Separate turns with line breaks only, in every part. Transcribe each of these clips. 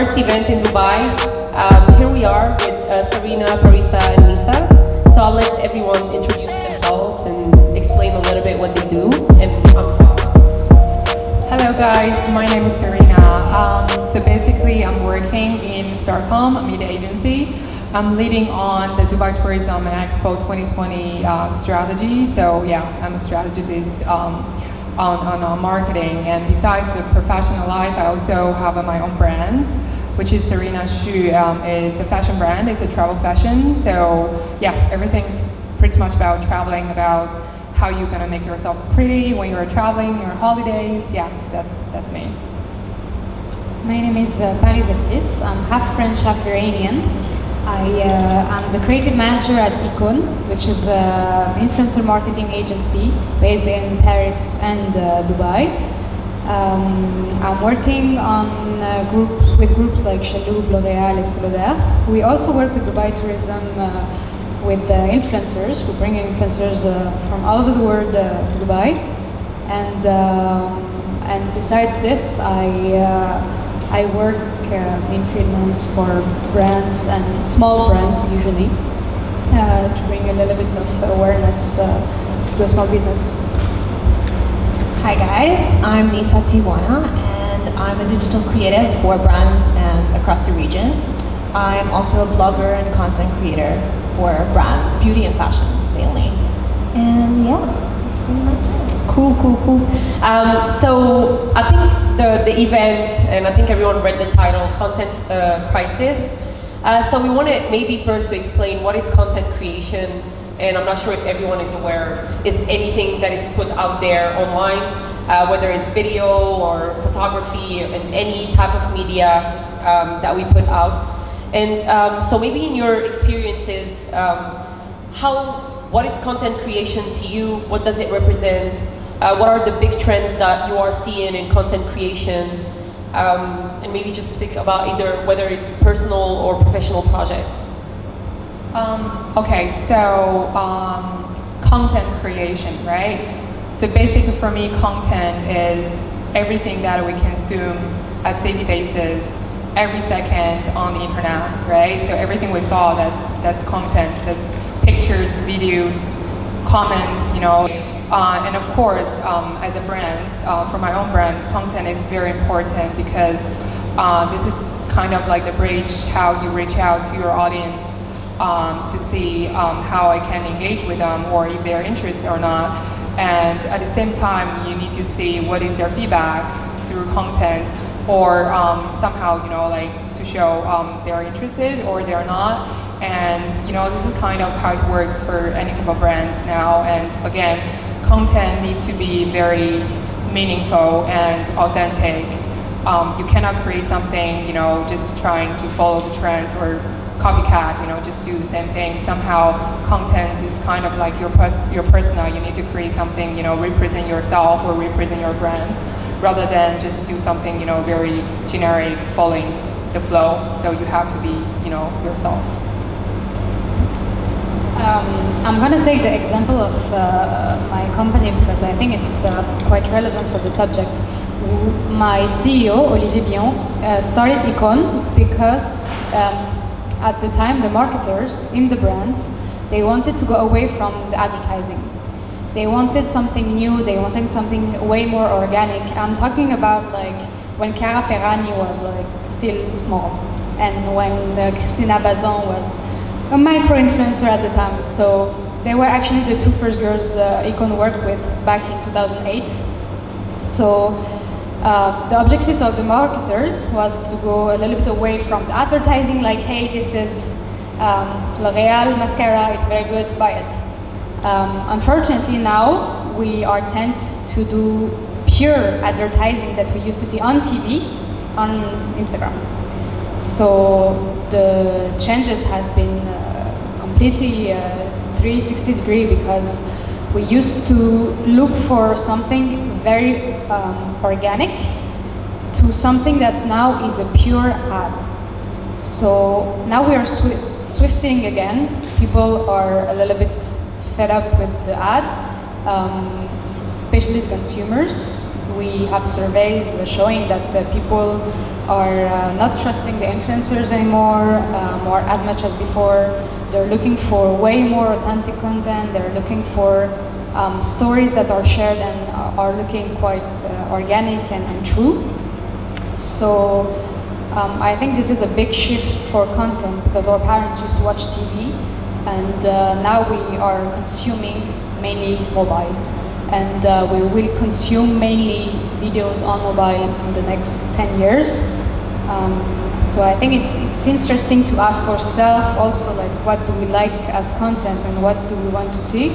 first event in Dubai. Here we are with Serena, Parisa, and Nisa. So I'll let everyone introduce themselves and explain a little bit what they do. And I'm Sarah.
Hello guys, my name is Serena. So basically I'm working in Starcom, a media agency. I'm leading on the Dubai Tourism and Expo 2020 strategy. So yeah, I'm a strategist on marketing. And besides the professional life, I also have my own brand, which is Serena Xu. It's a fashion brand, it's a travel fashion. So yeah, everything's pretty much about traveling, about how you're gonna make yourself pretty when you're traveling, your holidays. Yeah, so that's me.
My name is Parysatis. I'm half French, half Iranian. I'm the creative manager at Icon, which is an influencer marketing agency based in Paris and Dubai. I'm working on groups like Chalhoub, L'Oréal, Estée Lauder. We also work with Dubai Tourism with influencers. We bring influencers from all over the world to Dubai. And besides this, I work in freelance for brands and small brands usually to bring a little bit of awareness to the small businesses.
Hi guys, I'm Nisa Tiwana and I'm a digital creative for brands and across the region. I'm also a blogger and content creator for brands, beauty and fashion mainly. And yeah, that's pretty much it.
Cool. So I think the event, and I think everyone read the title, Content Crisis. So we wanted maybe first to explain what is content creation, and I'm not sure if everyone is aware of is anything that is put out there online, whether it's video or photography and any type of media that we put out. And so maybe in your experiences, what is content creation to you? What does it represent? What are the big trends that you are seeing in content creation? And maybe just speak about either whether it's personal or professional projects.
Okay, so content creation, right? So basically for me, content is everything that we consume at daily basis, every second on the internet, right? So everything we saw, that's content. That's pictures, videos, comments, you know. And of course, as a brand, for my own brand, content is very important because this is kind of like the bridge, how you reach out to your audience to see how I can engage with them or if they're interested or not. And at the same time, you need to see what is their feedback through content or somehow, you know, like to show they're interested or they're not. And, you know, this is kind of how it works for any type of brands now. And again, content needs to be very meaningful and authentic. You cannot create something, you know, just trying to follow the trends or copycat, you know, just do the same thing. Somehow content is kind of like your persona. You need to create something, you know, represent yourself or represent your brand rather than just do something, you know, very generic, following the flow. So you have to be, you know, yourself.
I'm going to take the example of my company because I think it's quite relevant for the subject. My CEO, Olivier Bion, started Icon because at the time the marketers in the brands, they wanted to go away from the advertising. They wanted something new, they wanted something way more organic. I'm talking about like when Chiara Ferragni was like still small and when Christina Bazan was a micro-influencer at the time. So they were actually the two first girls Icon worked with back in 2008. So the objective of the marketers was to go a little bit away from the advertising, like, hey, this is L'Oréal mascara, it's very good, buy it. Unfortunately now, we are tend to do pure advertising that we used to see on TV, on Instagram. So the changes has been completely 360 degree because we used to look for something very organic to something that now is a pure ad. So now we are swifting again. People are a little bit fed up with the ad, especially the consumers. We have surveys showing that the people are not trusting the influencers anymore, more as much as before. They're looking for way more authentic content. They're looking for stories that are shared and are looking quite organic and true. So I think this is a big shift for content, because our parents used to watch TV, and now we are consuming mainly mobile. And we will consume mainly videos on mobile in the next 10 years. So I think it's interesting to ask ourselves also, like, what do we like as content and what do we want to see?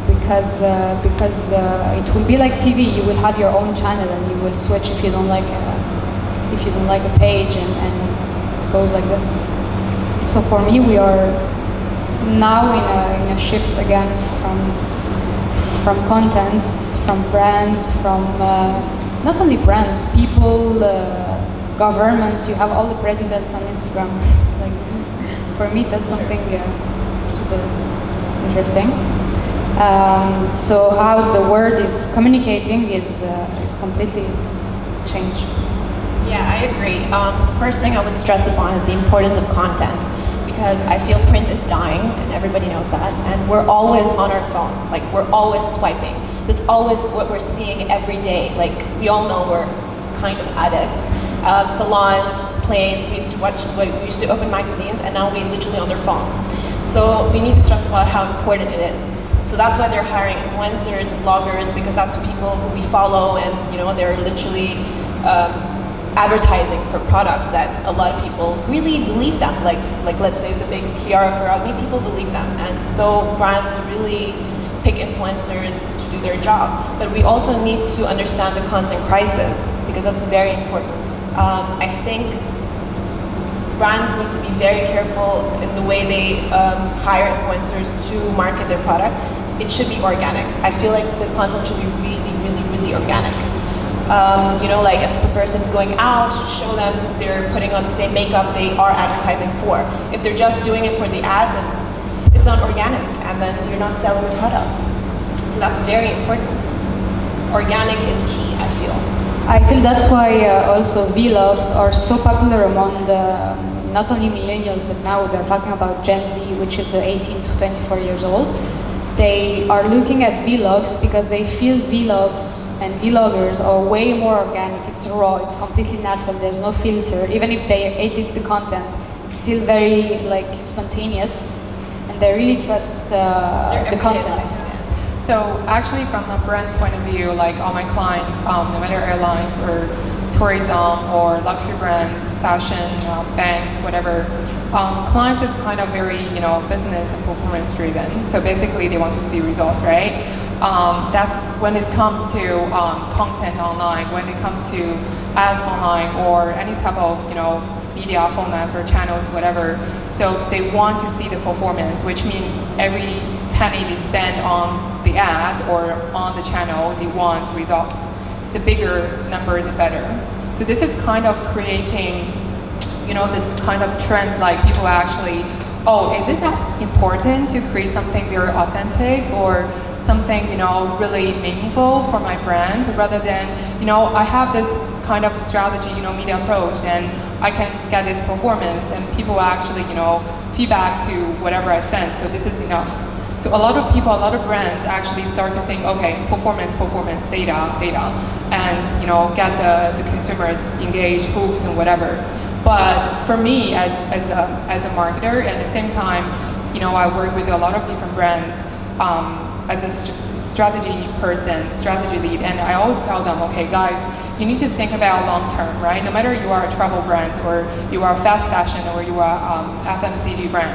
Because it will be like TV. You will have your own channel and you will switch if you don't like a page, and it goes like this. So for me, we are now in a shift again from content, from brands, from not only brands, people, governments. You have all the presidents on Instagram. Like, for me, that's something super interesting. So how the word is communicating is completely changed.
Yeah, I agree. The first thing I would stress upon is the importance of content, because I feel print is dying, and everybody knows that, and we're always on our phone, like we're always swiping. So it's always what we're seeing every day. Like, we all know we're kind of addicts. Salons, planes, we used to open magazines, and now we literally on their phone. So we need to stress about how important it is. So that's why they're hiring influencers and bloggers, because that's people who we follow, and they're literally advertising for products that a lot of people really believe them. Like let's say the big Kiara Ferragni, people believe them, and so brands really pick influencers to do their job. But we also need to understand the content crisis, because that's very important. I think brands need to be very careful in the way they hire influencers to market their product. It should be organic. I feel like the content should be really, really, really organic. Like if the person's going out, show them they're putting on the same makeup they are advertising for. If they're just doing it for the ad, then it's not organic, and then you're not selling the product. So that's very important. Organic is key, I feel.
I feel that's why also vlogs are so popular among the not only millennials, but now they're talking about Gen Z, which is the 18 to 24 years old. They are looking at vlogs because they feel vlogs and vloggers are way more organic. It's raw, it's completely natural, there's no filter. Even if they edit the content, it's still very spontaneous, and they really trust the content.
So actually, from a brand point of view, like all my clients, no matter airlines or tourism or luxury brands, fashion, banks, whatever, clients is kind of very business and performance driven. So basically, they want to see results, right? That's when it comes to content online, when it comes to ads online, or any type of media formats or channels, whatever. So they want to see the performance, which means every penny they spend on the ad or on the channel, they want results. The bigger number, the better. So this is kind of creating, the kind of trends, like people actually, oh, is it that important to create something very authentic or something, really meaningful for my brand, rather than, I have this kind of strategy, media approach, and I can get this performance, and people actually, feedback to whatever I spend, so this is enough. So a lot of people, a lot of brands actually start to think, okay, performance, data, and get the consumers engaged, hooked, and whatever. But for me, as a marketer, and at the same time, I work with a lot of different brands as a strategy person, strategy lead, and I always tell them, okay, guys, you need to think about long term, right? No matter you are a travel brand, or you are fast fashion, or you are FMCG brand.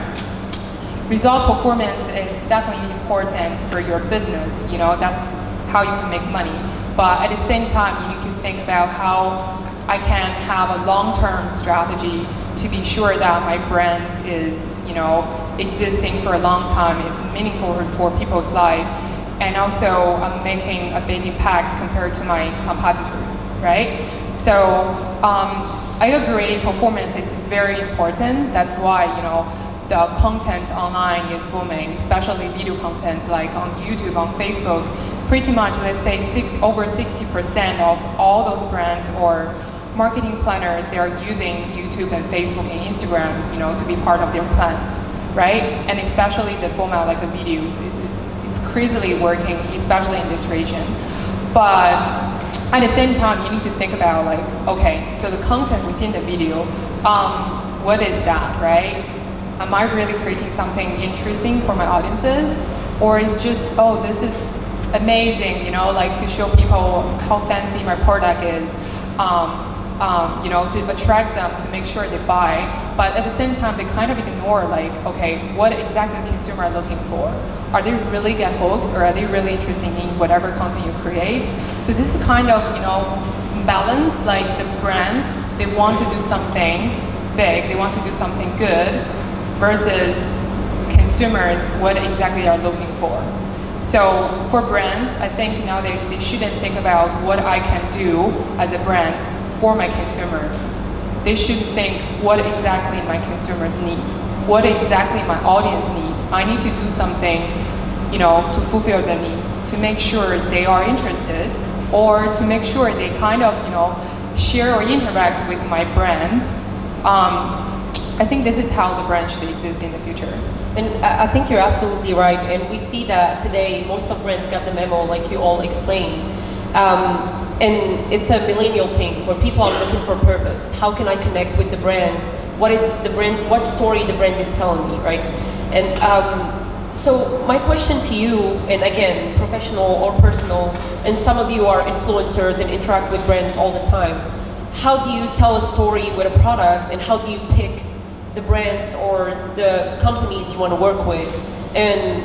Result performance is definitely important for your business. That's how you can make money. But at the same time, you need to think about how I can have a long-term strategy to be sure that my brand is, existing for a long time, is meaningful for people's life, and also I'm making a big impact compared to my competitors, right? So I agree, performance is very important. That's why, the content online is booming, especially video content, like on YouTube, on Facebook. Pretty much, let's say over 60% of all those brands or marketing planners, they are using YouTube and Facebook and Instagram, to be part of their plans, right? And especially the format like a videos, it's crazily working, especially in this region. But at the same time, you need to think about like, okay, so the content within the video, what is that, right? Am I really creating something interesting for my audiences? Or it's just, oh, this is amazing, like to show people how fancy my product is, to attract them, to make sure they buy. But at the same time, they kind of ignore like, okay, what exactly the consumer are looking for? Are they really get hooked, or are they really interested in whatever content you create? So this is kind of, balance, like the brand, they want to do something big, they want to do something good, versus consumers, what exactly they are looking for. So for brands, I think nowadays they shouldn't think about what I can do as a brand for my consumers. They should think what exactly my consumers need, what exactly my audience need. I need to do something, to fulfill their needs, to make sure they are interested, or to make sure they kind of, share or interact with my brand. I think this is how the brand should exist in the future.
And I think you're absolutely right, and we see that today most of brands got the memo, like you all explained. And it's a millennial thing where people are looking for purpose. How can I connect with the brand? What is the brand? What story the brand is telling me, right? And so my question to you, and again, professional or personal, and some of you are influencers and interact with brands all the time. How do you tell a story with a product, and how do you pick the brands or the companies you want to work with? And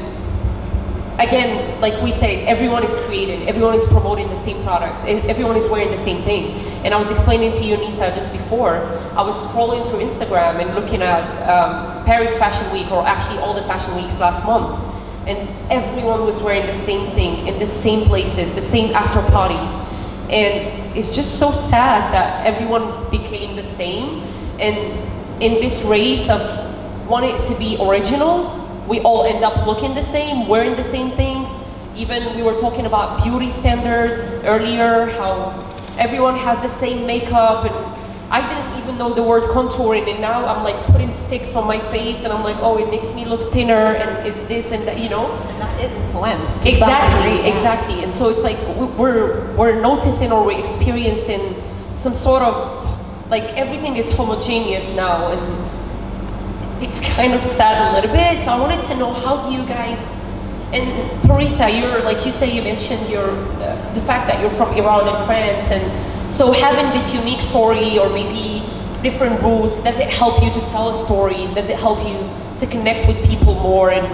again, like we say, everyone is creative, everyone is promoting the same products, everyone is wearing the same thing. And I was explaining to you, Nisa, just before, I was scrolling through Instagram and looking at Paris Fashion Week, or actually all the fashion weeks last month. And everyone was wearing the same thing in the same places, the same after parties. And it's just so sad that everyone became the same. And in this race of wanting to be original, we all end up looking the same, wearing the same things. Even we were talking about beauty standards earlier, how everyone has the same makeup, and I didn't even know the word contouring, and now I'm like putting sticks on my face, and I'm like, oh, it makes me look thinner, and it's this and that,
And that is influence.
Exactly. And so it's like we're noticing, or we're experiencing some sort of, like, everything is homogeneous now, and it's kind of sad a little bit. So I wanted to know, how do you guys, and Parisa, you're, like you say, you mentioned your the fact that you're from Iran and France, and so having this unique story, or maybe different roots, does it help you to tell a story? Does it help you to connect with people more? And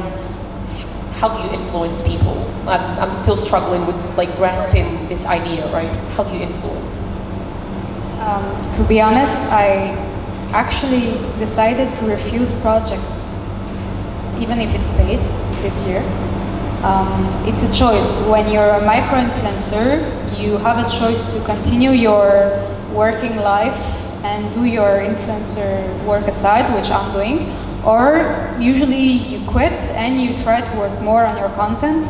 how do you influence people? I'm still struggling with like grasping this idea, right? How do you influence?
To be honest, I actually decided to refuse projects, even if it's paid, this year. It's a choice. When you're a micro-influencer, you have a choice to continue your working life and do your influencer work aside, which I'm doing, or usually you quit and you try to work more on your content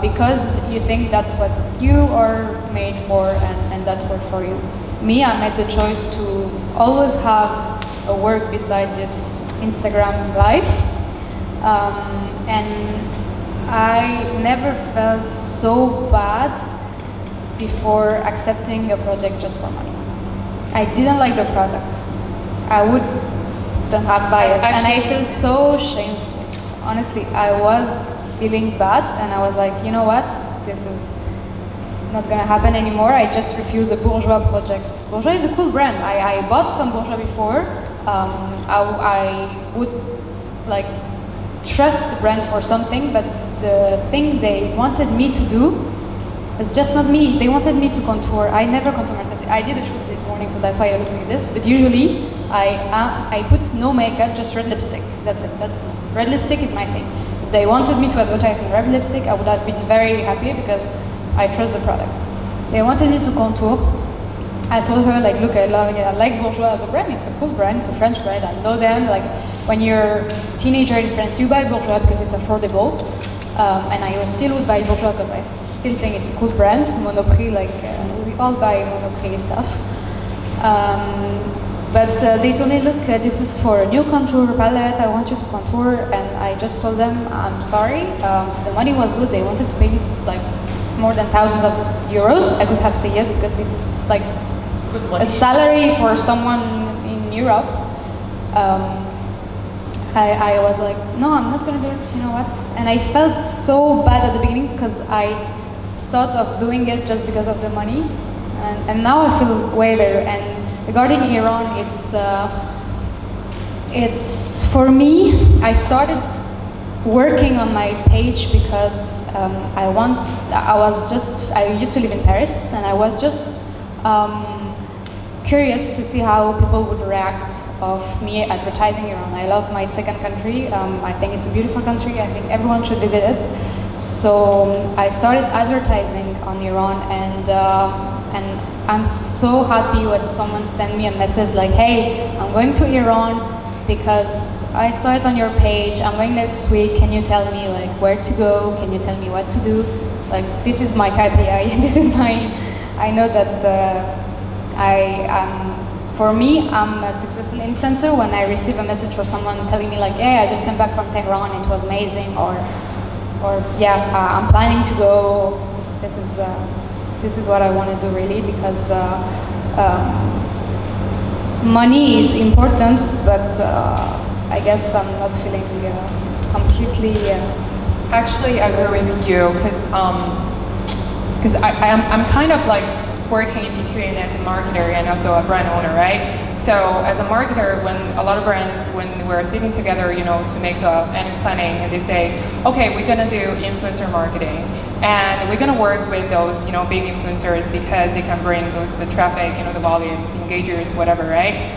because you think that's what you are made for, and that's work for you. Me, I made the choice to always have a work beside this Instagram life, and I never felt so bad before accepting a project just for money. I didn't like the product. I wouldn't have buy it, and I feel so shameful. Honestly, I was feeling bad, and I was like, you know what? This is not gonna happen anymore. I just refuse a Bourjois project. Bourjois is a cool brand. I bought some Bourjois before. I would like trust the brand for something, but the thing they wanted me to do, it's just not me. They wanted me to contour. I never contour myself. I did a shoot this morning, so that's why you're looking at this. But usually, I put no makeup, just red lipstick. That's it. Red lipstick is my thing. If they wanted me to advertise in red lipstick, I would have been very happy because I trust the product. They wanted me to contour. I told her, like, look, I like Bourjois as a brand. It's a cool brand. It's a French brand. I know them. Like, when you're a teenager in France, you buy Bourjois because it's affordable. And I still would buy Bourjois because I still think it's a cool brand. Monoprix, like, we all buy Monoprix stuff. But they told me, look, this is for a new contour palette, I want you to contour, and I just told them, I'm sorry, the money was good, they wanted to pay me like more than thousands of euros. I could have said yes because it's like a salary for someone in Europe. I was like, no, I'm not gonna do it, you know what? And I felt so bad at the beginning because I thought of doing it just because of the money, and now I feel way better. And regarding Iran, it's for me, I started working on my page because I used to live in Paris, and I was just curious to see how people would react of me advertising Iran. I love my second country. I think it's a beautiful country. I think everyone should visit it. So I started advertising on Iran, and I'm so happy when someone sent me a message like, hey, I'm going to Iran because I saw it on your page. I'm going next week. Can you tell me like where to go? Can you tell me what to do? Like, this is my KPI. This is my, I know that for me, I'm a successful influencer when I receive a message from someone telling me like, hey, I just came back from Tehran, it was amazing, or yeah, I'm planning to go. This is what I want to do really, because money is important, but I guess I'm not feeling completely.
Actually, I agree with you because I'm kind of like working in between as a marketer and also a brand owner, right? So as a marketer, when a lot of brands, when we're sitting together, you know, to make any planning, and they say, okay, we're gonna do influencer marketing, and we're gonna work with those, you know, big influencers because they can bring the traffic, you know, the volumes, engagers, whatever, right?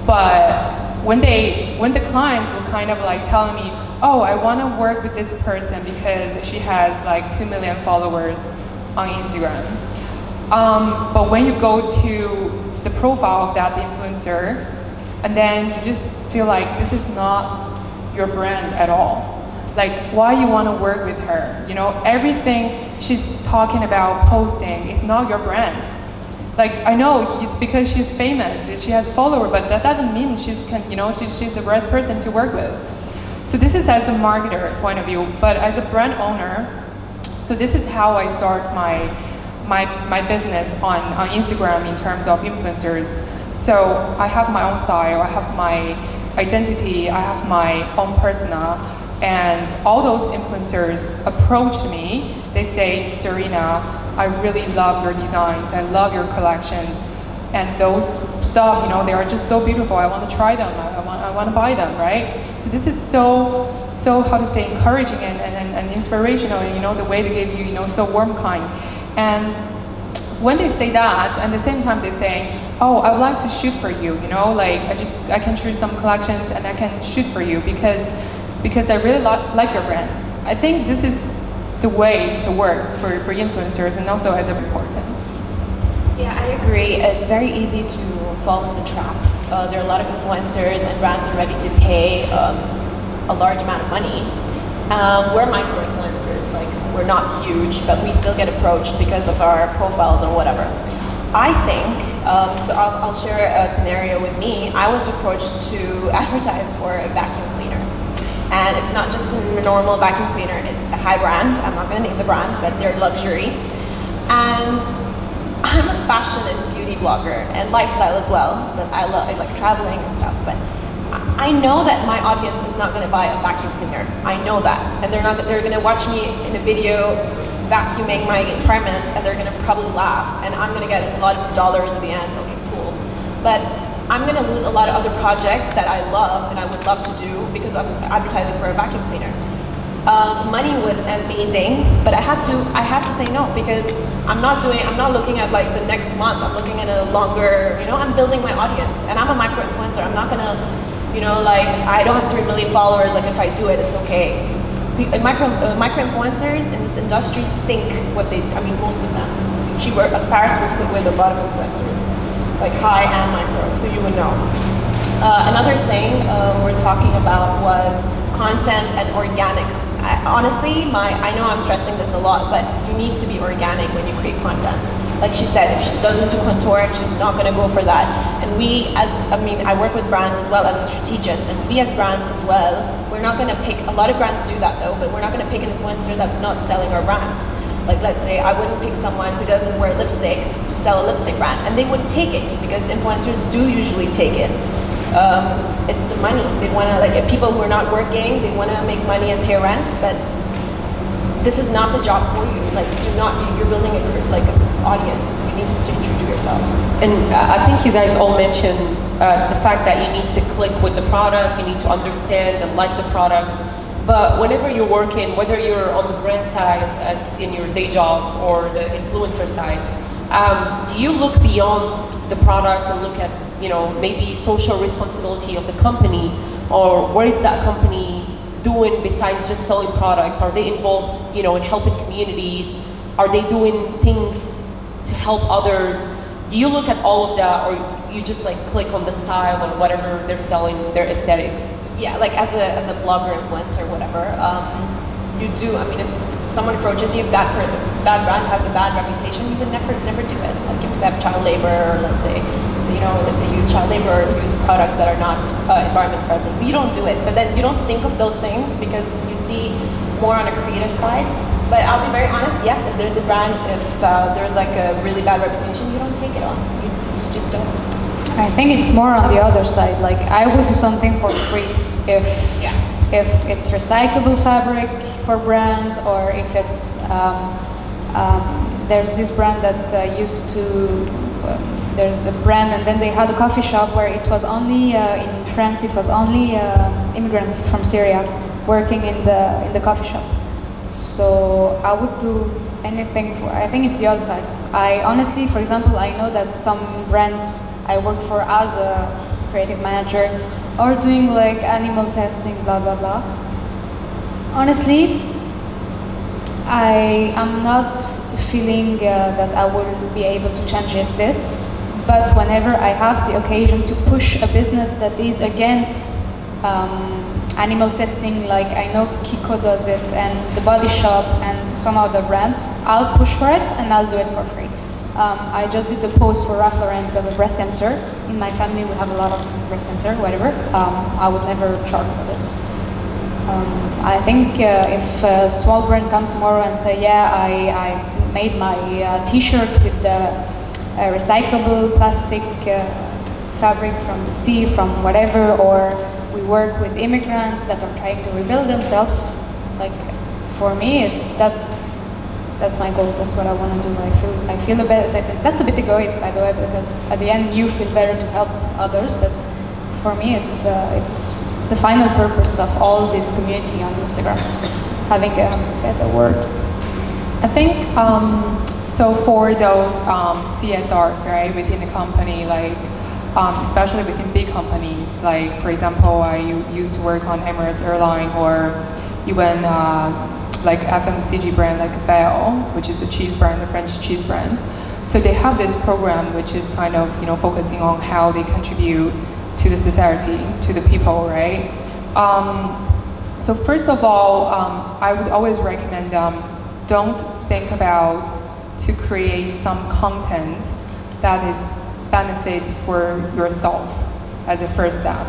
But when the clients will kind of like tell me, oh, I want to work with this person because she has like 2 million followers on Instagram. But when you go to the profile of that influencer, and then you just feel like this is not your brand at all. Like, why you want to work with her? You know, everything she's talking about posting is not your brand. Like, I know it's because she's famous, she has a follower, but that doesn't mean she's the best person to work with. So this is as a marketer point of view, but as a brand owner, so this is how I start my business on Instagram in terms of influencers. So I have my own style, I have my identity, I have my own persona, and all those influencers approach me. They say, Serena, I really love your designs, I love your collections, and those stuff, you know, they are just so beautiful. I want to try them, I want to buy them, right? So this is so how to say, encouraging and inspirational, you know, the way they give you, you know, so warm kind. And when they say that, and at the same time they say, oh, I would like to shoot for you, you know, like I can choose some collections and I can shoot for you because I really like your brands. I think this is the way it works for influencers, and also as important.
Yeah, I agree. It's very easy to fall in the trap. There are a lot of influencers and brands are ready to pay a large amount of money. We're micro-influencers, like we're not huge, but we still get approached because of our profiles or whatever. I think, so I'll share a scenario with me. I was approached to advertise for a vacuum cleaner. And it's not just a normal vacuum cleaner, it's a high brand. I'm not going to name the brand, but they're luxury. And I'm a fashion and beauty blogger and lifestyle as well, but I like traveling and stuff. But I know that my audience is not going to buy a vacuum cleaner. I know that, and they're going to watch me in a video vacuuming my apartment, and they're going to probably laugh, and I'm going to get a lot of dollars at the end. Okay, cool. But I'm going to lose a lot of other projects that I love and I would love to do because I'm advertising for a vacuum cleaner. Money was amazing, but I had to say no because I'm not looking at like the next month. I'm looking at a longer, you know, I'm building my audience, and I'm a micro-influencer. I'm not gonna, you know, like I don't have 3 million followers. Like if I do it, it's okay. Micro-influencers in this industry think what they, I mean, most of them. Paris works with a lot of influencers, like high and micro, so you would know. Another thing we're talking about was content and organic. Honestly, I know I'm stressing this a lot, but you need to be organic when you create content. like she said, if she doesn't do contour, she's not going to go for that. And we, I work with brands as well as a strategist, and we as brands as well, we're not going to pick, a lot of brands do that though, but we're not going to pick an influencer that's not selling our brand. Like let's say I wouldn't pick someone who doesn't wear lipstick to sell a lipstick brand, and they would take it because influencers do usually take it. It's the money. They want to, like, people who are not working, they want to make money and pay rent, but this is not the job for you. Like, you're building an audience. You need to stay true to yourself.
And I think you guys all mentioned the fact that you need to click with the product, you need to understand and like the product. But whenever you're working, whether you're on the brand side, as in your day jobs, or the influencer side, do you look beyond the product and look at, maybe social responsibility of the company, or what is that company doing besides just selling products? Are they involved, in helping communities? Are they doing things to help others? Do you look at all of that, or you just like click on the style and whatever they're selling, their aesthetics?
Yeah, like as a blogger, influencer, whatever, you do. I mean, if someone approaches you, if that brand has a bad reputation, you would never do it. Like if they have child labor, or let's say, if they use child labor or use products that are not environment friendly, you don't do it. But then you don't think of those things because you see more on a creative side. But I'll be very honest, yes, if there's a brand, if there's like a really bad reputation, you don't take it on. You just don't.
I think it's more on the other side. Like, I would do something for free if it's recyclable fabric for brands, or if it's there's this brand that used to there's a brand, and then they had a coffee shop where it was only in France, it was only immigrants from Syria working in the coffee shop. So I would do anything for. I think it's the other side. I honestly, for example, I know that some brands I work for as a creative manager are doing like animal testing, blah blah blah. Honestly, I am not feeling that I will be able to change this, but whenever I have the occasion to push a business that is against animal testing, like I know Kiko does it, and The Body Shop, and some other brands, I'll push for it and I'll do it for free. I just did the post for Ralph Lauren because of breast cancer. In my family, we have a lot of breast cancer, whatever. I would never charge for this. I think if a small brand comes tomorrow and say, yeah, I made my t-shirt with the recyclable plastic fabric from the sea, from whatever, or we work with immigrants that are trying to rebuild themselves, like, for me, that's my goal. That's what I want to do. I feel a bit, that's a bit egoist, by the way, because at the end you feel better to help others, but for me it's the final purpose of all this community on Instagram, having a better word.
I think, so for those CSRs, right, within the company, like, especially within big companies, like, for example, I used to work on Emirates Airline, or even like FMCG brand like Bell, which is a cheese brand, a French cheese brand. So they have this program which is kind of, focusing on how they contribute to the society, to the people, right? So first of all, I would always recommend them, don't think about to create some content that is benefit for yourself as a first step.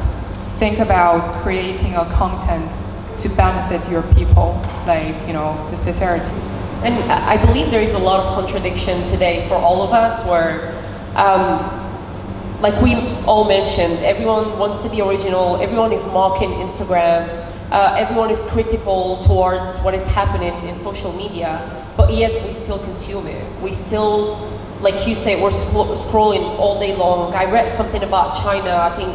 Think about creating a content to benefit your people, like, the society.
And I believe there is a lot of contradiction today for all of us, where, like we all mentioned, everyone wants to be original, everyone is mocking Instagram, everyone is critical towards what is happening in social media, but yet we still consume it. We still, like you say, we're scrolling all day long. I read something about China, I think,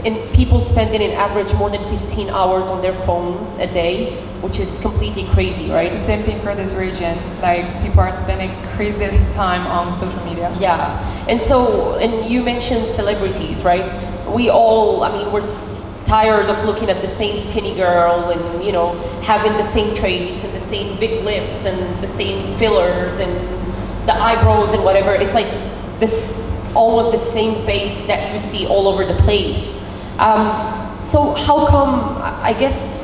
and people spending in average more than 15 hours on their phones a day, which is completely crazy, right?
It's the same thing for this region. Like, people are spending crazy time on social media.
Yeah, and you mentioned celebrities, right? We all, we're tired of looking at the same skinny girl and, having the same traits and the same big lips and the same fillers and the eyebrows and whatever. It's like this, almost the same face that you see all over the place. So how come, I guess,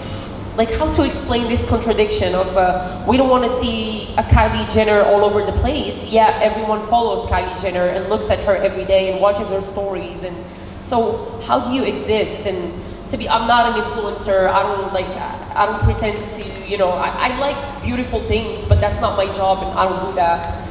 like how to explain this contradiction of we don't want to see a Kylie Jenner all over the place, yet everyone follows Kylie Jenner and looks at her every day and watches her stories. And so how do you exist? And I'm not an influencer. I don't pretend to, you know, I like beautiful things, but that's not my job, and I don't do that.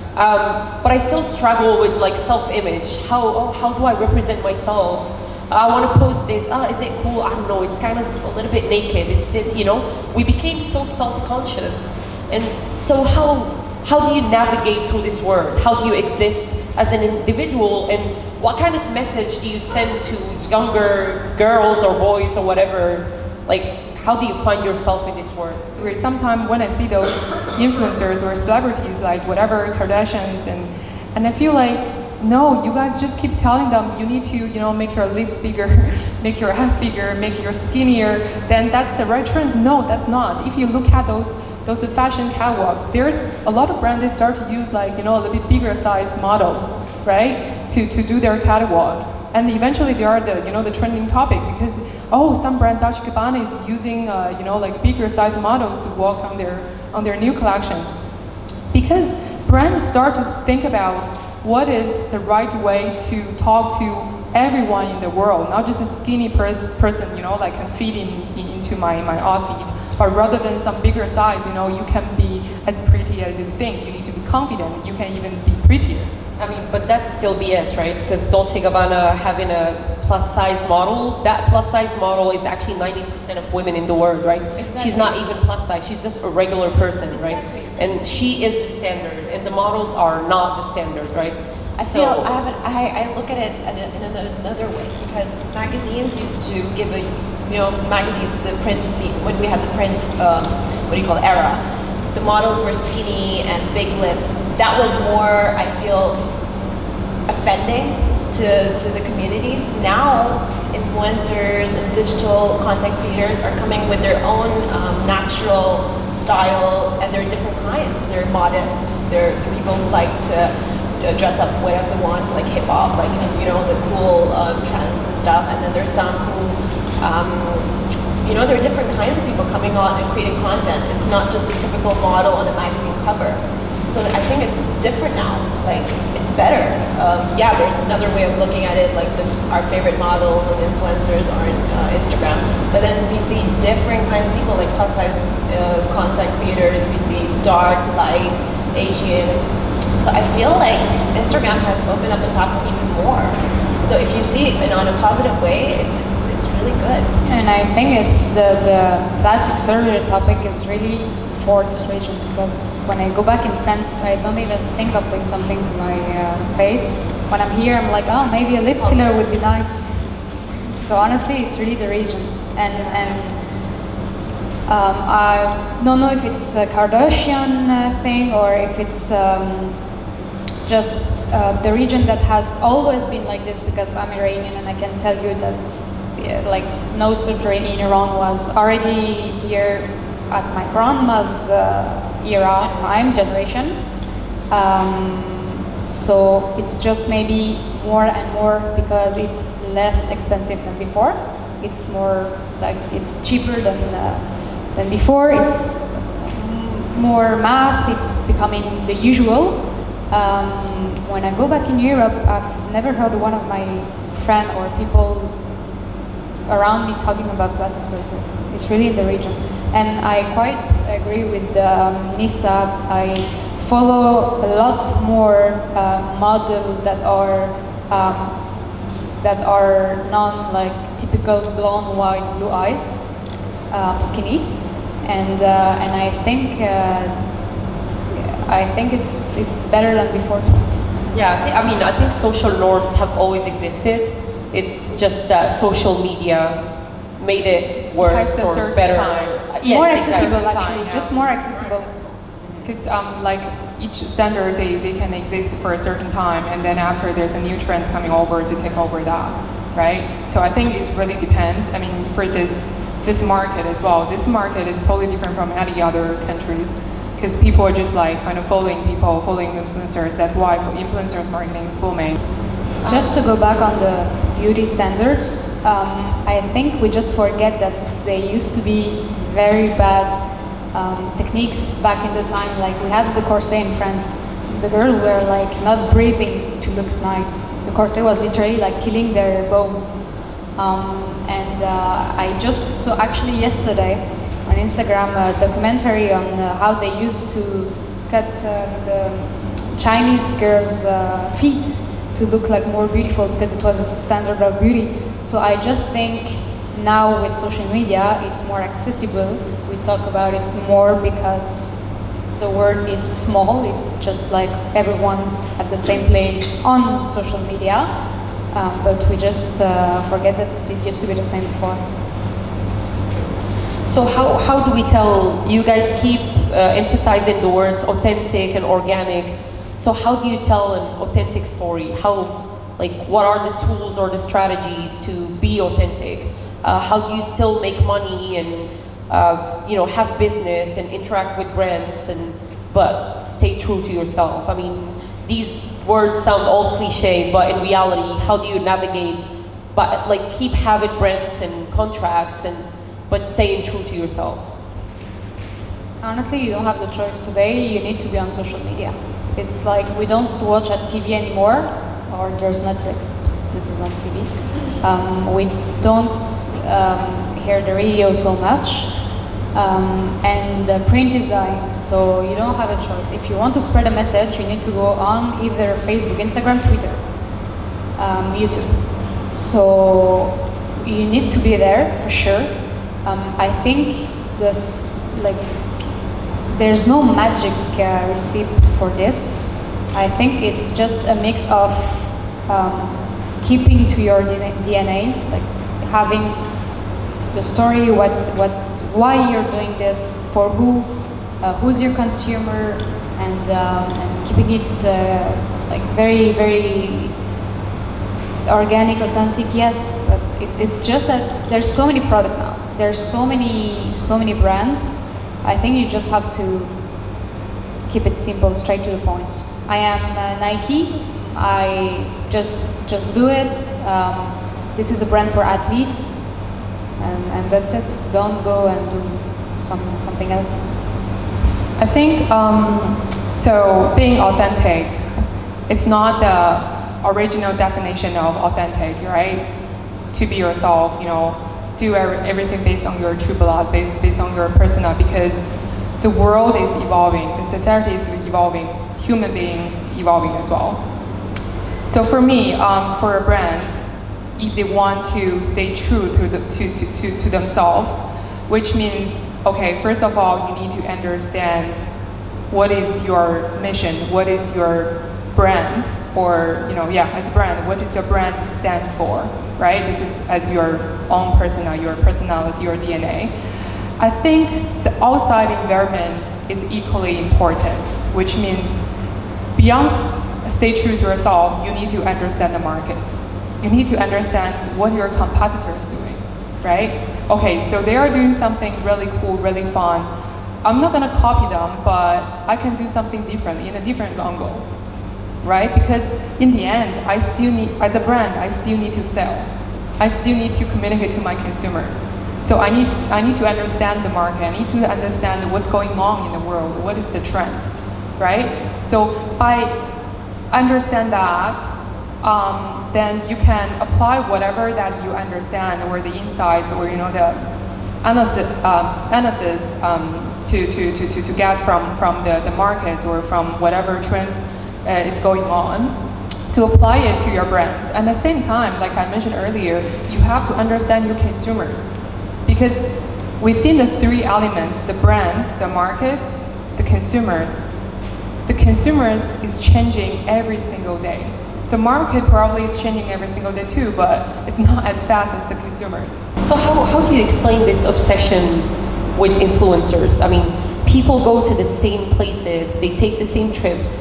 But I still struggle with like self-image. How do I represent myself? I want to post this. Is it cool? I don't know. It's kind of a little bit naked. It's this, you know. We became so self-conscious, and so how do you navigate through this world? How do you exist as an individual, and what kind of message do you send to younger girls or boys or whatever? Like, how do you find yourself in this world?
Sometimes when I see those influencers or celebrities, like whatever Kardashians, and I feel like, no, you guys just keep telling them you need to, you know, make your lips bigger, make your hands bigger, make your skinnier, then that's the right trend. No, that's not. If you look at those fashion catwalks, there's a lot of brands, they start to use like, you know, a little bit bigger size models, right, to do their catwalk. And eventually they are the, you know, the trending topic, because, oh, some brand Dolce & Gabbana is using, you know, like bigger size models to walk on their new collections. Because brands start to think about what is the right way to talk to everyone in the world, not just a skinny person, you know, like can fit into my outfit, but rather than some bigger size, you know, you can be as pretty as you think. You need to be confident. You can even be prettier.
I mean, but that's still BS, right? Because Dolce & Gabbana having a plus size model, that plus size model is actually 90% of women in the world, right?
Exactly.
She's not even plus size, she's just a regular person, right?
Exactly.
And she is the standard, and the models are not the standard, right?
I look at it in another way, because magazines used to give a, you know, magazines, the print, when we had the print, era, the models were skinny and big lips. That was more, I feel, offending to the communities. Now, influencers and digital content creators are coming with their own natural style, and they're different kinds. They're modest. They're the people who like to dress up whatever they want, like hip hop, like, you know, the cool trends and stuff. And then there's some who, you know, there are different kinds of people coming on and creating content. It's not just the typical model on a magazine cover. So I think it's different now. Like, it's better. Yeah, there's another way of looking at it, like our favorite models and influencers are on Instagram. But then we see different kinds of people, like plus size content creators. We see dark, light, Asian. So I feel like Instagram has opened up the platform even more. So if you see it in a positive way, it's really good.
And I think it's the plastic surgery topic is really for this region, because when I go back in France, I don't even think of doing something to my face. When I'm here, I'm like, oh, maybe a lip filler would be nice. So honestly, it's really the region. And I don't know if it's a Kardashian thing, or if it's just the region that has always been like this, because I'm Iranian, and I can tell you that like no surgery in Iran was already here at my grandma's generation. So it's just maybe more and more because it's less expensive than before. It's more like it's cheaper than before. It's more mass. It's becoming the usual. When I go back in Europe, I've never heard one of my friends or people around me talking about plastic surgery. It's really in the region. And I quite agree with Nisa. I follow a lot more models that are non like typical blonde, white, blue eyes, skinny, and I think it's better than before.
Yeah, I think social norms have always existed. It's just that social media made it worse or better.
Yes, more accessible, actually, yeah. Just more accessible.
Because like each standard, they can exist for a certain time, and then after there's a new trend coming over to take over that, right? So I think it really depends. I mean, for this market as well, this market is totally different from any other countries, because people are just like kind of following influencers. That's why influencers marketing is booming.
Just to go back on the beauty standards, I think we just forget that they used to be very bad techniques back in the time. Like we had the corset in France. The girls were like not breathing to look nice. The corset was literally like killing their bones. I just saw actually yesterday on Instagram a documentary on how they used to cut the Chinese girls' feet to look like more beautiful because it was a standard of beauty. So I just think now with social media it's more accessible. We talk about it more because the world is small. It's just like everyone's at the same place on social media. But we just forget that it used to be the same before.
So how do we tell, you guys keep emphasizing the words authentic and organic, so how do you tell an authentic story? What are the tools or the strategies to be authentic? How do you still make money and have business and interact with brands but stay true to yourself? I mean, these words sound all cliche, but in reality, how do you navigate, but keep having brands and contracts but staying true to yourself?
Honestly, you don't have the choice today. You need to be on social media. It's like we don't watch at TV anymore, or there's Netflix. This is not TV. We don't hear the radio so much. And the print is dying, so you don't have a choice. If you want to spread a message, you need to go on either Facebook, Instagram, Twitter, YouTube. So you need to be there for sure. I think there's no magic recipe for this. I think it's just a mix of keeping to your DNA, like having the story, why you're doing this, for who's your consumer, and keeping it very, very organic, authentic. Yes, but it's just that there's so many products now. There's so many brands. I think you just have to keep it simple, straight to the point. I am Nike. I just do it. This is a brand for athletes. And that's it. Don't go and do something else.
I think, so being authentic, it's not the original definition of authentic, right? To be yourself, do everything based on your true blood, based on your persona, because the world is evolving, the society is evolving, human beings evolving as well. So for me, for a brand, if they want to stay true to themselves, which means, okay, first of all, you need to understand what is your mission, what is your brand, or as a brand, what does your brand stands for, right? This is as your own persona, your personality, your DNA. I think the outside environment is equally important, which means beyond stay true to yourself, you need to understand the market. You need to understand what your competitors doing, right? Okay, so they are doing something really cool, really fun. I'm not gonna copy them, but I can do something different in a different angle, right? Because in the end, I still need, as a brand, I still need to sell. I still need to communicate to my consumers. So I need to understand the market. I need to understand what's going on in the world. What is the trend, right? So by understand that, then you can apply whatever that you understand, or the insights, or the analysis to get from the markets, or from whatever trends is going on, to apply it to your brands. And at the same time, like I mentioned earlier, you have to understand your consumers, because within the three elements, the brand, the market, the consumers is changing every single day. The market probably is changing every single day too, but it's not as fast as the consumers.
So how do you explain this obsession with influencers? I mean, people go to the same places, they take the same trips,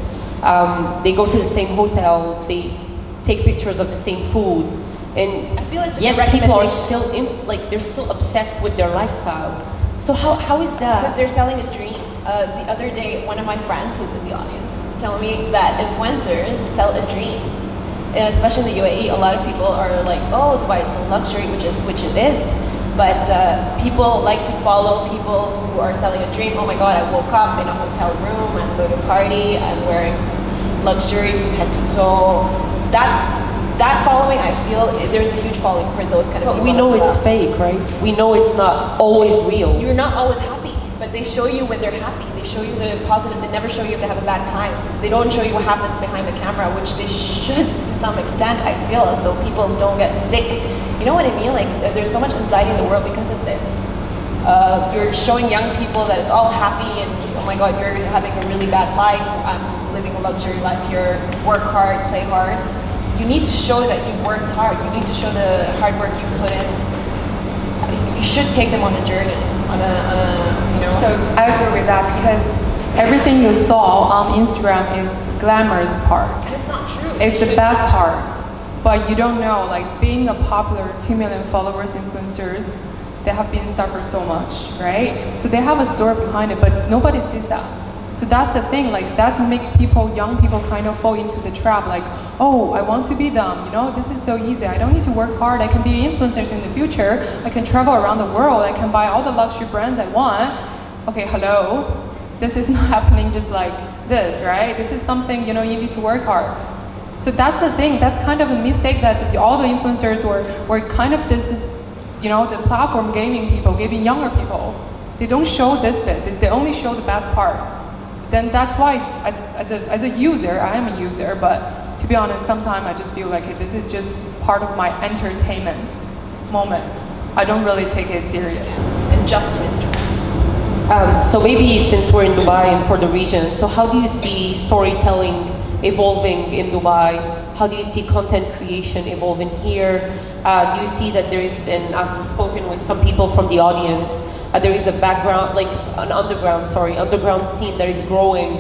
they go to the same hotels, they take pictures of the same food, and
I feel like
yet people are still they're still obsessed with their lifestyle. So how is that?
Because they're selling a dream. The other day, one of my friends who's in the audience told me that influencers sell a dream. Especially in the UAE, a lot of people are like, oh, Dubai is so luxury, which it is. But people like to follow people who are selling a dream. Oh my God, I woke up in a hotel room, I'm going to party, I'm wearing luxury from head to toe. That following, I feel, there's a huge following for those kind of people.
But we know it's fake, right? We know it's not always real.
You're not always happy, but they show you when they're happy. They show you the positive. They never show you if they have a bad time. They don't show you what happens behind the camera, which they should to some extent, I feel, as though people don't get sick. You know what I mean? Like, there's so much anxiety in the world because of this. You're showing young people that it's all happy and, oh my God, you're having a really bad life. I'm living a luxury life here. Work hard, play hard. You need to show that you've worked hard. You need to show the hard work you've put in. You should take them on a journey, on a you know.
So I agree with that, because everything you saw on Instagram is the glamorous part.
And it's not true.
It's the best part. But you don't know, like being a popular 2 million followers influencers, they have been suffered so much, right? So they have a story behind it, but nobody sees that. So that's the thing, like that's make people, young people kind of fall into the trap, like, oh, I want to be them, you know, this is so easy, I don't need to work hard, I can be influencers in the future, I can travel around the world, I can buy all the luxury brands I want. Okay, hello, this is not happening just like this, right? This is something, you know, you need to work hard. So that's the thing, that's kind of a mistake that all the influencers were kind of, this is, you know, the platform giving younger people. They don't show this bit, they only show the best part. Then that's why, as a user, I am a user, but to be honest, sometimes I just feel like this is just part of my entertainment moment. I don't really take it serious.
And just to Instagram.
So maybe since we're in Dubai and for the region, so how do you see storytelling evolving in Dubai? How do you see content creation evolving here? Do you see that there is, and I've spoken with some people from the audience, there is a background, like an underground scene that is growing,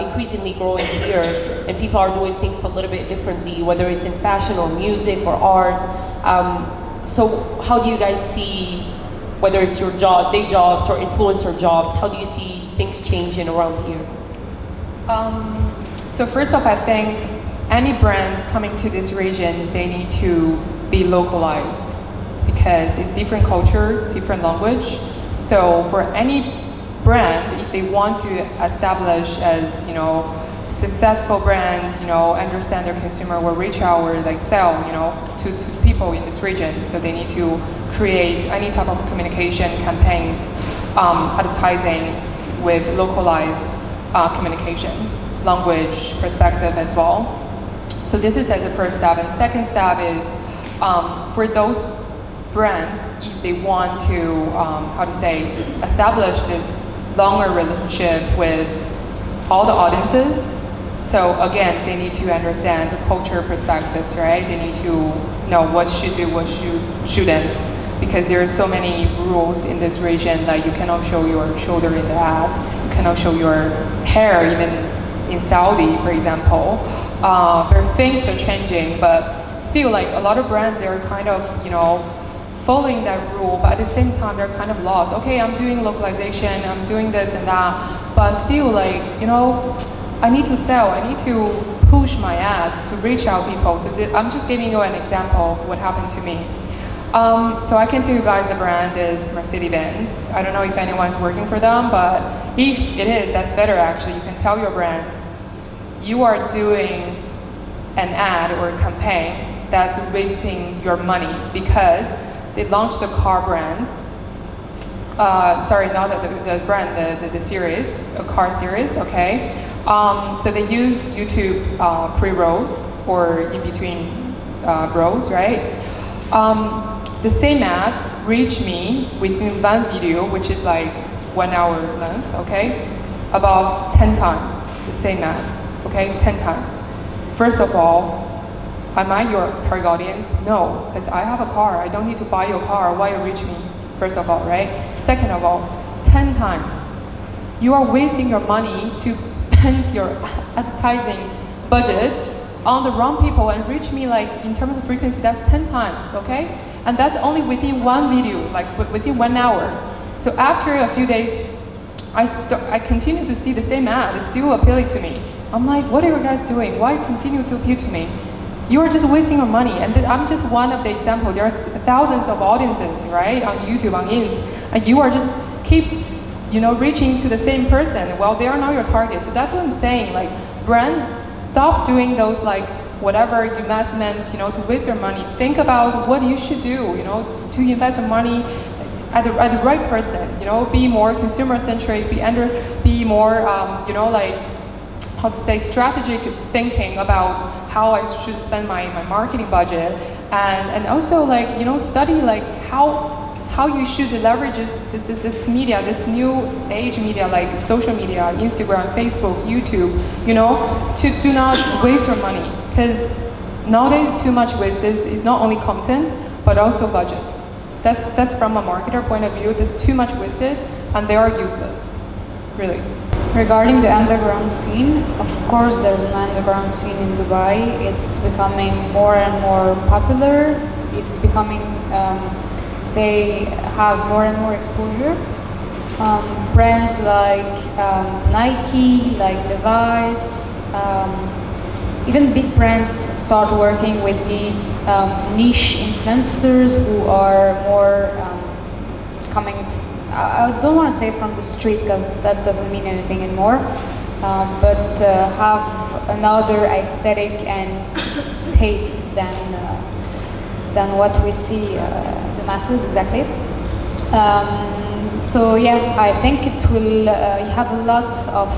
increasingly growing here, and people are doing things a little bit differently, whether it's in fashion or music or art. So how do you guys see, whether it's your job, day jobs or influencer jobs, how do you see things changing around here?
So first off, I think any brands coming to this region, they need to be localized because it's different culture, different language. So for any brand, if they want to establish as, you know, successful brand, you know, understand their consumer, will reach out or like sell, you know, to people in this region. So they need to create any type of communication campaigns, advertising with localized communication, language perspective as well. So this is as a first step. And second step is for those brands, if they want to, establish this longer relationship with all the audiences. So again, they need to understand the culture perspectives, right? They need to know what should do, what shouldn't, because there are so many rules in this region that you cannot show your shoulder in the ads, you cannot show your hair, even in Saudi, for example. Things are changing, but still, like a lot of brands, they're kind of, you know, following that rule, but at the same time, they're kind of lost. Okay, I'm doing localization, I'm doing this and that, but still, like, you know, I need to sell, I need to push my ads to reach out people. So I'm just giving you an example of what happened to me. So I can tell you guys the brand is Mercedes-Benz. I don't know if anyone's working for them, but if it is, that's better actually. You can tell your brand, you are doing an ad or a campaign that's wasting your money because they launched the car brands. Sorry, not the brand, the series, a car series, okay? So they use YouTube pre-rolls or in between rolls, right? The same ad reached me within one video, which is like 1 hour length, okay? About 10 times the same ad, okay? 10 times. First of all, am I your target audience? No, because I have a car. I don't need to buy your car. Why you reach me? First of all, right? Second of all, 10 times. You are wasting your money to spend your advertising budget on the wrong people and reach me like in terms of frequency, that's 10 times, okay? And that's only within one video, like within 1 hour. So after a few days, I continue to see the same ad. It's still appealing to me. I'm like, what are you guys doing? Why continue to appeal to me? you are just wasting your money. And I'm just one of the examples. There are thousands of audiences, right, on YouTube, on Ins, and you are just keep, reaching to the same person. Well, they are not your target. So that's what I'm saying. Like, brands, stop doing those like whatever investments, to waste your money. Think about what you should do, to invest your money at the right person. Be more consumer centric. Be more, how to say, strategic thinking about how I should spend my marketing budget, and also like study like how you should leverage this media, this new age media like social media, Instagram, Facebook, YouTube, to do not waste your money, because nowadays too much waste is not only content but also budget. That's from a marketer point of view. There's too much wasted and they are useless, really.
Regarding the underground scene, of course there's an underground scene in Dubai. It's becoming more and more popular. It's becoming, they have more and more exposure. Brands like Nike, like Levi's, even big brands start working with these niche influencers who are more coming, I don't want to say from the street because that doesn't mean anything anymore, but have another aesthetic and taste than what we see the masses, exactly. So yeah, I think it will, you have a lot of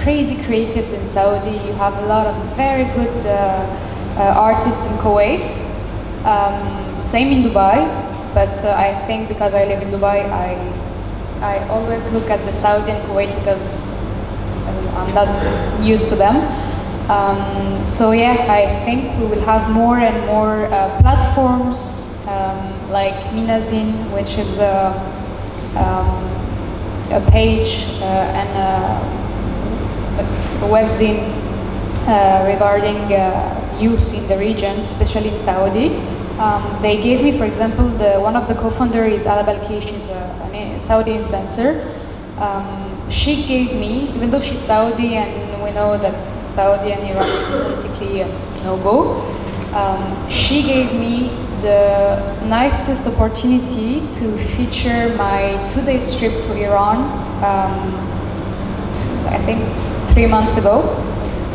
crazy creatives in Saudi, you have a lot of very good artists in Kuwait, same in Dubai, but I think because I live in Dubai, I always look at the Saudi and Kuwait because I'm not used to them. So yeah, I think we will have more and more platforms like Minazin, which is a page and a webzine regarding youth in the region, especially in Saudi. They gave me, for example, one of the co-founders is Alab Al-Kish, she's a Saudi influencer. She gave me, even though she's Saudi and we know that Saudi and Iran is politically no-go, she gave me the nicest opportunity to feature my 2-day trip to Iran, I think 3 months ago.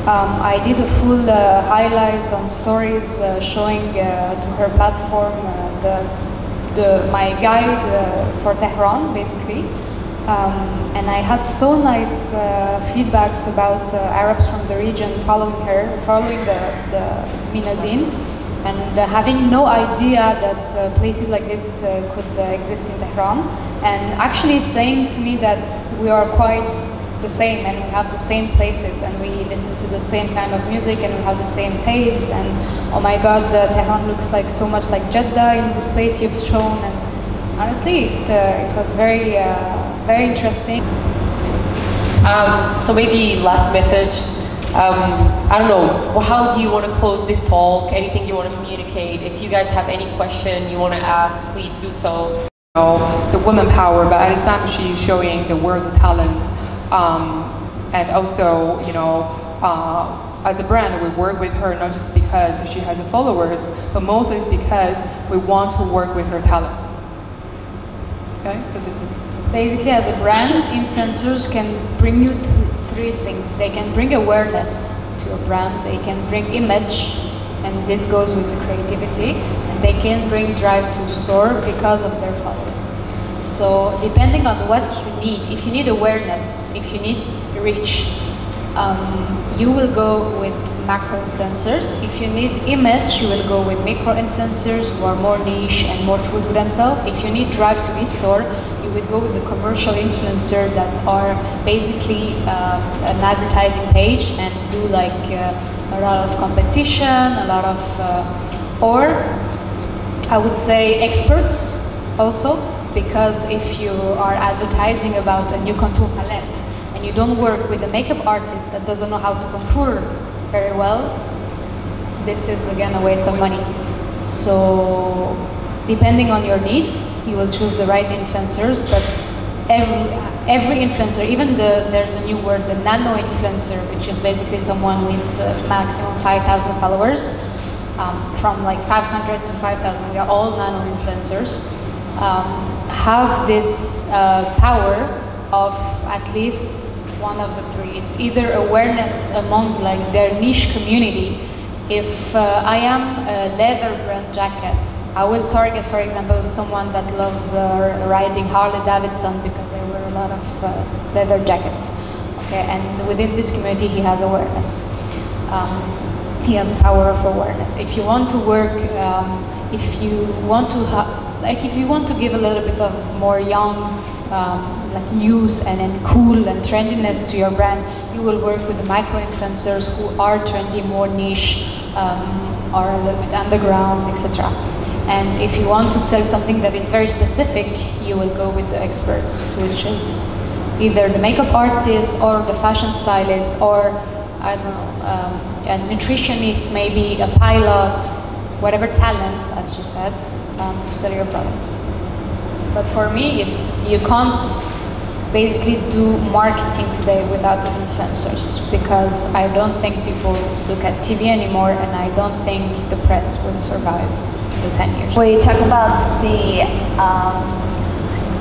I did a full highlight on stories showing to her platform my guide for Tehran, basically. And I had so nice feedbacks about Arabs from the region following the Minazin, and having no idea that places like it could exist in Tehran, and actually saying to me that we are quite the same and we have the same places and we listen to the same kind of music and we have the same taste, and oh my god, Tehran looks like so much like Jeddah in the space you've shown. And honestly, it was very interesting.
So maybe last message. I don't know, how do you want to close this talk? Anything you want to communicate? If you guys have any question you want to ask, please do so.
The woman power, but at the time she's showing the world talent, and also, as a brand, we work with her not just because she has followers, but mostly it's because we want to work with her talent. Okay, so this is
basically, as a brand, influencers can bring you three things. They can bring awareness to a brand, they can bring image, and this goes with the creativity, and they can bring drive to store because of their following. So depending on what you need, if you need awareness, if you need reach, you will go with macro influencers. If you need image, you will go with micro influencers who are more niche and more true to themselves. If you need drive to e-store, you would go with the commercial influencer that are basically an advertising page and do like a lot of competition, a lot of, or I would say experts also, because if you are advertising about a new contour palette and you don't work with a makeup artist that doesn't know how to contour very well, this is again a waste of money. So depending on your needs, you will choose the right influencers, but every influencer, even there's a new word, the nano influencer, which is basically someone with maximum 5,000 followers. from like 500 to 5,000, we are all nano-influencers, have this power of at least one of the three. It's either awareness among like their niche community. If I am a leather brand jacket, I will target, for example, someone that loves riding Harley Davidson because they wear a lot of leather jackets. Okay, and within this community, he has awareness. He has power of awareness. If you want to work, if you want to give a little bit of more young, like news and cool and trendiness to your brand, you will work with the micro-influencers who are trendy, more niche, or a little bit underground, etc. And if you want to sell something that is very specific, you will go with the experts, which is either the makeup artist or the fashion stylist, or I don't know, a nutritionist, maybe a pilot, whatever talent, as you said, to sell your product. But for me, you can't basically do marketing today without the influencers, because I don't think people look at TV anymore, and I don't think the press will survive the 10 years.
We talk about the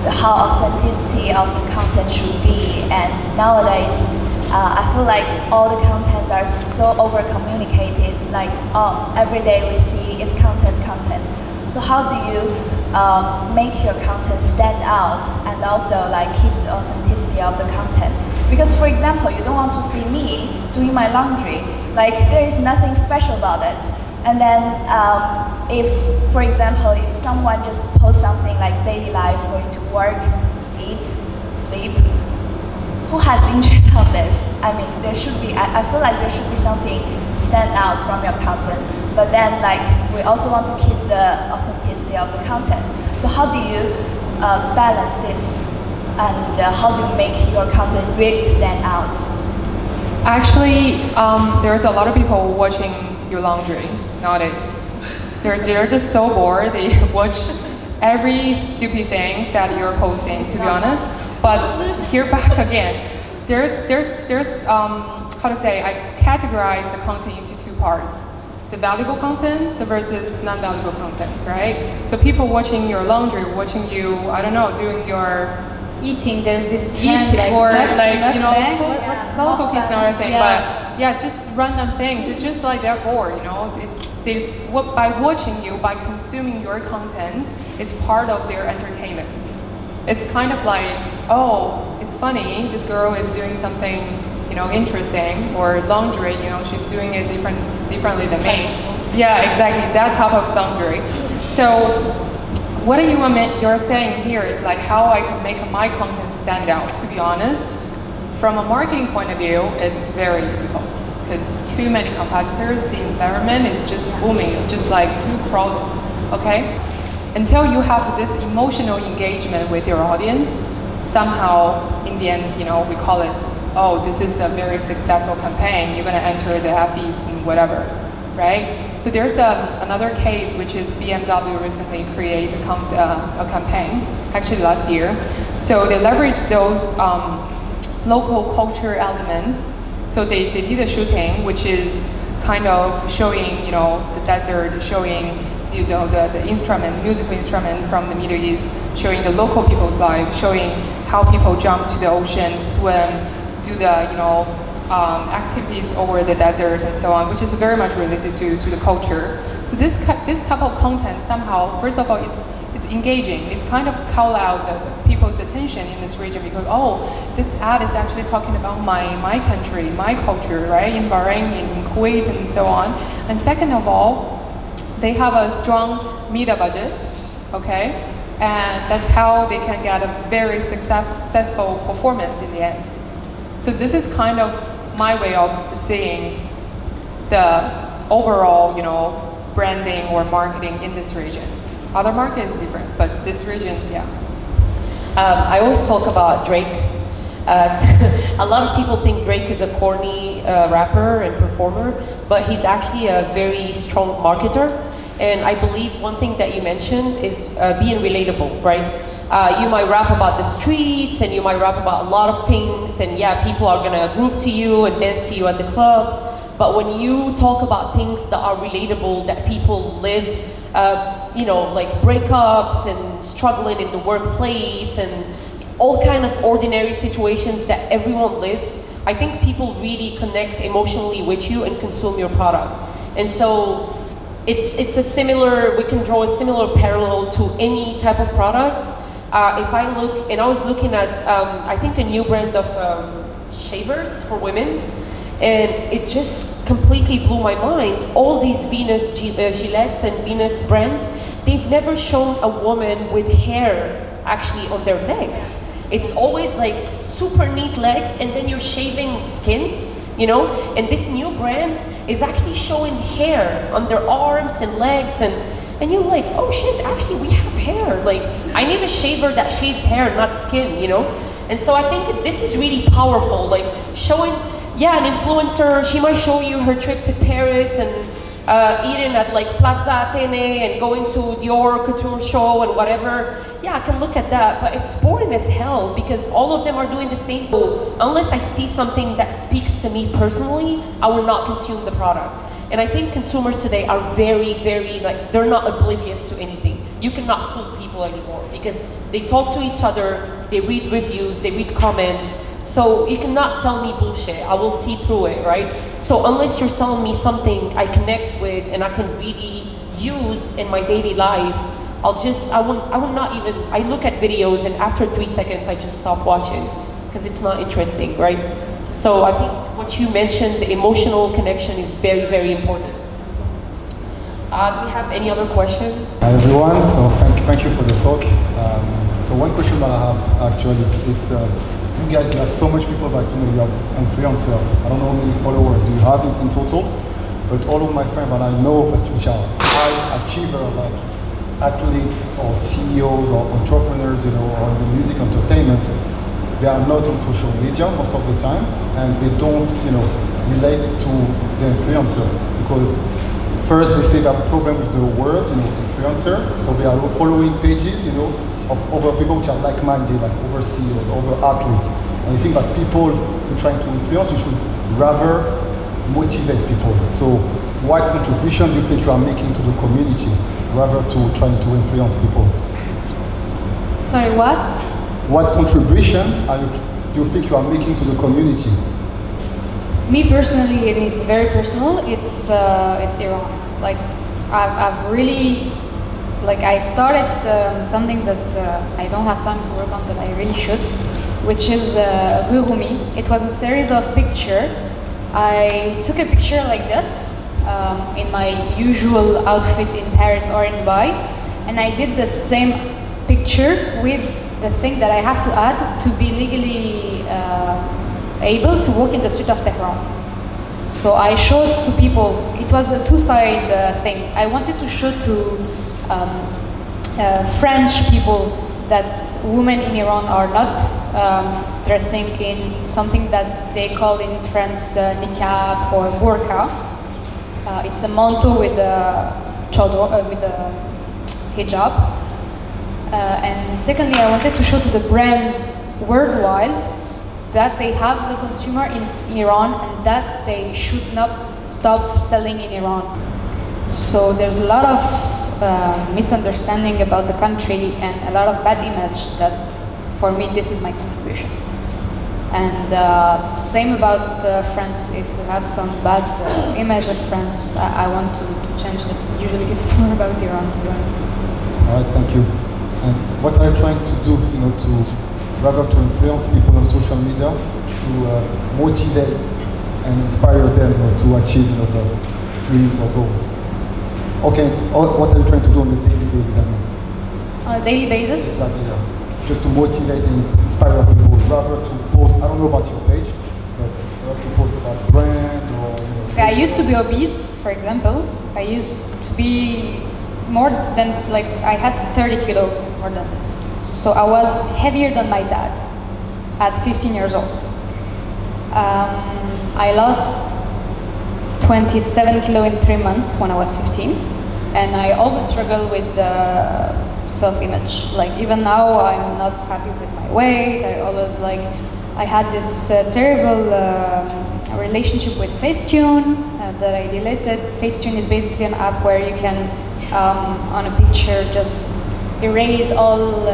how authenticity of the content should be, and nowadays I feel like all the contents are so over communicated, like every day we see is content. So how do you make your content stand out and also like keep the authenticity of the content? Because for example, you don't want to see me doing my laundry, like there is nothing special about it. And then if, for example, if someone just posts something like daily life, going to work, eat, sleep, who has interest on this? I mean, there should be, I feel like there should be something stand out from your content. But then like, we also want to keep the authenticity of the content. So how do you balance this? And how do you make your content really stand out?
Actually, there's a lot of people watching your laundry nowadays. They're just so bored. They watch every stupid things that you're posting, to be honest. But here back again, there's how to say, I categorize the content into two parts. The valuable content versus non-valuable content, right? So people watching your laundry, watching you, I don't know, doing your
eating, there's this
eat
like,
or like, you know,
what's called?
Cookies and everything, but yeah, just random things. It's just like they're bored, you know. By watching you, by consuming your content, it's part of their entertainment. It's kind of like, oh, it's funny, this girl is doing something, you know, interesting, or laundry, you know, she's doing it differently than me. Yeah, exactly, that type of laundry. So what you're saying here is like how I can make my content stand out. To be honest, from a marketing point of view, it's very difficult because too many competitors, the environment is just booming. It's just like too crowded, okay? Until you have this emotional engagement with your audience, somehow in the end, you know, we call it, oh, this is a very successful campaign. You're gonna enter the FEs and whatever, right? So there's another case, which is BMW recently created a campaign, actually last year. So they leveraged those local culture elements. So they did a shooting, which is kind of showing, you know, the desert, showing, you know, the musical instrument from the Middle East, showing the local people's life, showing how people jump to the ocean, swim, do the, you know, activities over the desert and so on, which is very much related to the culture. So this type of content somehow, first of all, it's engaging. It's kind of call out the people's attention in this region because, oh, this ad is actually talking about my country, my culture, right? In Bahrain, in Kuwait, and so on. And second of all, they have a strong media budget, okay? And that's how they can get a very successful performance in the end. So this is kind of my way of seeing the overall, you know, branding or marketing in this region. Other market is different, but this region, yeah.
I always talk about Drake. A lot of people think Drake is a corny rapper and performer, but he's actually a very strong marketer. And I believe one thing that you mentioned is being relatable, right? You might rap about the streets, and you might rap about a lot of things, and yeah, people are gonna groove to you and dance to you at the club. But when you talk about things that are relatable, that people live, you know, like breakups and struggling in the workplace and all kind of ordinary situations that everyone lives, I think people really connect emotionally with you and consume your product. And so it's a similar, we can draw a similar parallel to any type of product. If I look, and I was looking at, I think a new brand of shavers for women, and it just completely blew my mind. All these Venus, Gillette and Venus brands, they've never shown a woman with hair actually on their legs. It's always like super neat legs and then you're shaving skin, you know? And this new brand is actually showing hair on their arms and legs, and you're like, oh shit, actually we have hair. Like, I need a shaver that shaves hair, not skin, you know? And so I think this is really powerful, like showing, yeah, an influencer, she might show you her trip to Paris and eating at like Plaza Atene and going to Dior Couture show and whatever. Yeah, I can look at that, but it's boring as hell because all of them are doing the same thing. Unless I see something that speaks to me personally, I will not consume the product. And I think consumers today are very, very, like, they're not oblivious to anything. You cannot fool people anymore because they talk to each other, they read reviews, they read comments. So you cannot sell me bullshit. I will see through it, right? So unless you're selling me something I connect with and I can really use in my daily life, I will not even, I look at videos and after 3 seconds I just stop watching because it's not interesting, right? So I think what you mentioned, the emotional connection is very, very important. Do we have any other question?
Hi everyone, so thank you for the talk. So one question that I have actually, it's you guys, you have so much people that you have influencer. I don't know how many followers do you have in total, but all of my friends that I know which are high achievers, like athletes or CEOs or entrepreneurs, you know, or in the music entertainment, they are not on social media most of the time, and they don't, you know, relate to the influencer because first they say they have a problem with the word, you know, influencer, so they are following pages, you know, of other people which are like-minded, like other CEOs, other athletes. And I think that people who trying to influence, you should rather motivate people. So what contribution do you think you are making to the community rather to trying to influence people?
Sorry, what?
What contribution do you think you are making to the community?
Me personally, it's very personal. It's Iran. Like, I've really, like, I started something that I don't have time to work on, but I really should, which is Rurumi. It was a series of pictures. I took a picture like this in my usual outfit in Paris or in Dubai, and I did the same picture with the thing that I have to add to be legally able to walk in the street of Tehran. So I showed to people, it was a two-side thing. I wanted to show to French people that women in Iran are not dressing in something that they call in France niqab or burqa. It's a manteau with a chador, with a hijab. And secondly, I wanted to show to the brands worldwide that they have the consumer in Iran and that they should not stop selling in Iran. So there's a lot of misunderstanding about the country and a lot of bad image that, for me, this is my contribution. And same about France. If we have some bad image of France, I want to change this. Usually it's more about Iran, to be honest.
All right, thank you. And what are you trying to do, you know, to rather to influence people on social media, to motivate and inspire them, you know, to achieve, you know, the dreams or goals? Okay, what are you trying to do on a daily basis? I mean?
On a daily basis?
Exactly, yeah. Just to motivate and inspire people, rather to post, I don't know about your page, but rather to post about brand or, you know.
Okay, I used to be obese, for example. I used to be more than, like, I had 30 kilo more than this. So I was heavier than my dad at 15 years old. I lost 27 kilo in 3 months when I was 15. And I always struggle with self-image. Like, even now, I'm not happy with my weight. I always, like, I had this terrible relationship with Facetune that I deleted. Facetune is basically an app where you can, on a picture, just erase all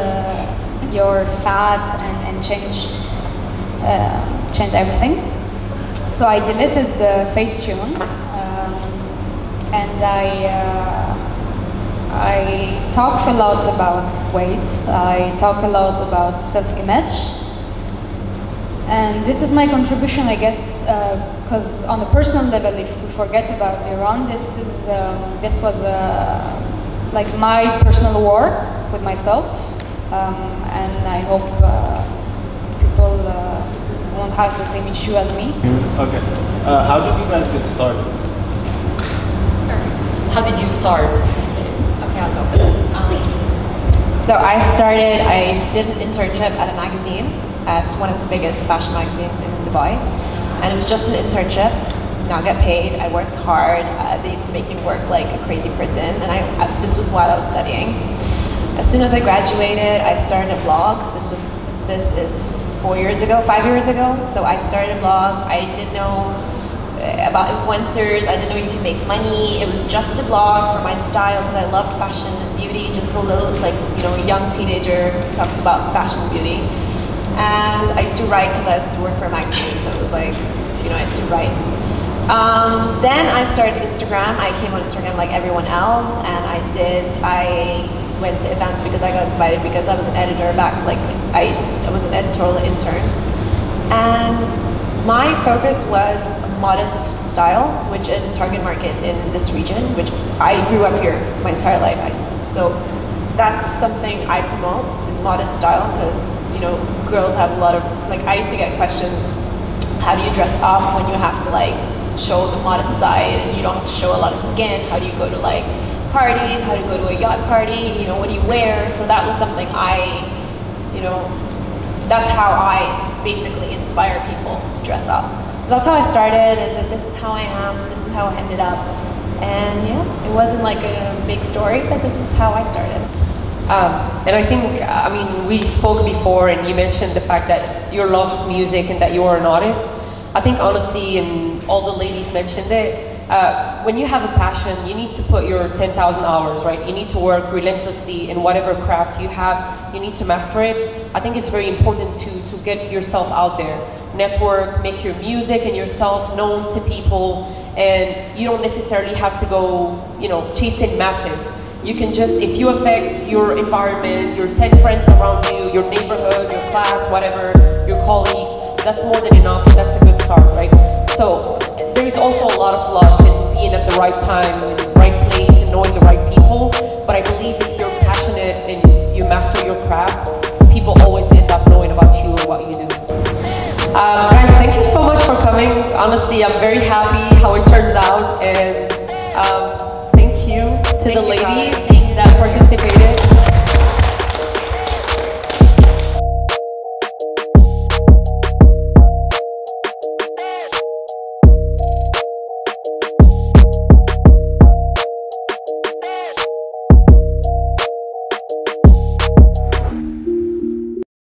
your fat and change everything. So I deleted the Facetune, and I talk a lot about weight. I talk a lot about self-image. And this is my contribution, I guess, because on a personal level, if we forget about Iran, this was like my personal war with myself, and I hope people won't have the same issue as me.
Okay. How did you guys get started?
Sorry.
How did you start?
Okay, I'll go for this. So I did an internship at a magazine, at one of the biggest fashion magazines in Dubai. And it was just an internship, not get paid. I worked hard. They used to make me work like a crazy person. And this was while I was studying. As soon as I graduated, I started a blog. This is 5 years ago. So I started a blog. I didn't know about influencers. I didn't know you can make money. It was just a blog for my style because I loved fashion and beauty. Just a little, like, young teenager who talks about fashion and beauty. And I used to write because I used to work for a magazine, so it was like, I used to write. Then I started Instagram. I came on Instagram like everyone else, and I went to events because I got invited because I was an editor back, like I was an editorial intern. And my focus was modest style, which is a target market in this region, which I grew up here my entire life. So that's something I promote, is modest style, because girls have a lot of, like, I used to get questions, how do you dress up when you have to like show the modest side and you don't have to show a lot of skin? How do you go to like parties? How do you go to a yacht party? What do you wear? So that was something that's how I basically inspire people to dress up. That's how I started, and then this is how I am, this is how I ended up. And yeah, it wasn't like a big story, but this is how I started.
And I think, we spoke before and you mentioned the fact that your love of music and that you are an artist. I think honestly, and all the ladies mentioned it, when you have a passion, you need to put your 10,000 hours, right? You need to work relentlessly in whatever craft you have. You need to master it. I think it's very important to get yourself out there, network, make your music and yourself known to people, and you don't necessarily have to go, chasing masses. You can just, if you affect your environment, your 10 friends around you, your neighborhood, your class, whatever, your colleagues, that's more than enough. That's a good start, right? So there is also a lot of luck in being at the right time, in the right place, and knowing the right people. But I believe if you're passionate and you master your craft, people always end up knowing about you and what you do. Guys, thank you so much for coming. Honestly, I'm very happy how it turns out, and thank you to the ladies that participated.